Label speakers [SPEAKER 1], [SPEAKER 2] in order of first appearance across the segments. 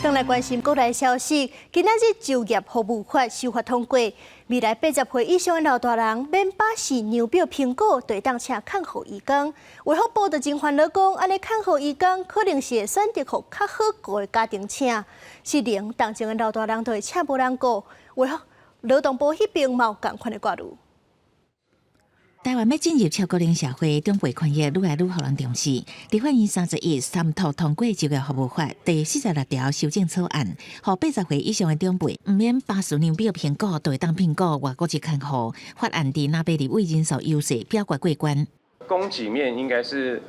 [SPEAKER 1] 转来关心国内消息，今仔日就业服务法修法通过，未来80岁以上的老大人免把持牛表苹果，就会当请看护义工。卫福部就真烦恼讲，安尼看护义工可能是会选择互较好顾的家庭请，是零当前的老大人都会请无人顾。卫福劳动部迄边嘛有共款的挂虑。
[SPEAKER 2] 台湾要进入超高龄社会，长辈权益愈来愈互人重视。立法院31三读通过就业服务法第46条修正草案，互80岁以上的长辈唔免把持牛表苹果，就会当聘雇外国籍看护。法案伫纳贝立委人数优势表决过关。
[SPEAKER 3] 供给面应该是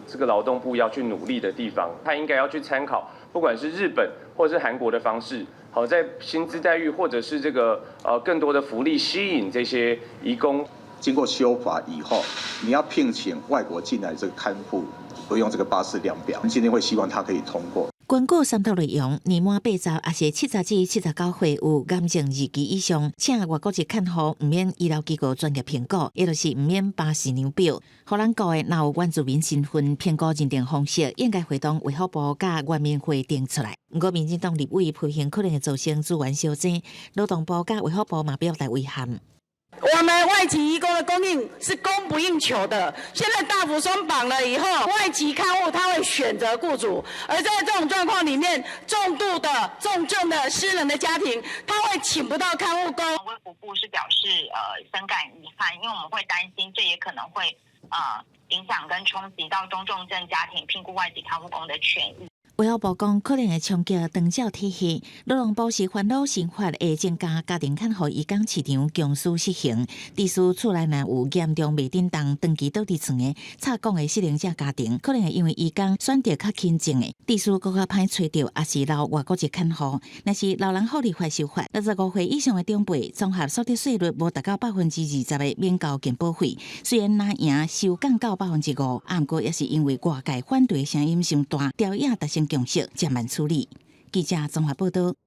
[SPEAKER 3] 这个劳动部要去努力的地方，他应该要去参考，不管是日本或是韩国的方式，好在薪资待遇或者是这个更多的福利吸引这些移工。
[SPEAKER 4] 经过修法以后，你要聘请外国进来这个看护，都用这个巴氏量表。今天会希望它可以通过。
[SPEAKER 2] 根据三读内容，年满80还是70至79岁有癌症2期以上，请外国籍看护唔免医疗机构专业评估，也就是唔免把持牛表。互人顾的若有原住民身份评估认定方式，应该回动卫福部甲原民会定出来。不过，民进党立委批评可能会造成资源烧钱，劳动部甲卫福部嘛表达遗憾。
[SPEAKER 5] 我们外籍移工的供应是供不应求的，现在大幅松绑了以后，外籍看护他会选择雇主，而在这种状况里面，重度的、重症的失能的家庭，他会请不到看护工。
[SPEAKER 6] 卫福部是表示深感遗憾，因为我们会担心这也可能会影响跟冲击到中重症家庭聘雇外籍看护工的权益。
[SPEAKER 2] 卫福部讲，可能会冲击长照体系。劳动部是烦恼新法会增加家庭看护移工市场强势实行，地区厝内若有严重未振动、长期倒伫床的、插管的适龄者家庭，可能会因为移工选择较轻症的，地区更较歹找到，也是老外国籍看护。若是老人福利法修法，65岁以上的长辈综合所得税率无达到20%的免交健保费，虽然拿赢收降到5%，不过也是因为外界反对声音上大，调影达成共识，渐慢处理。记者综合报道。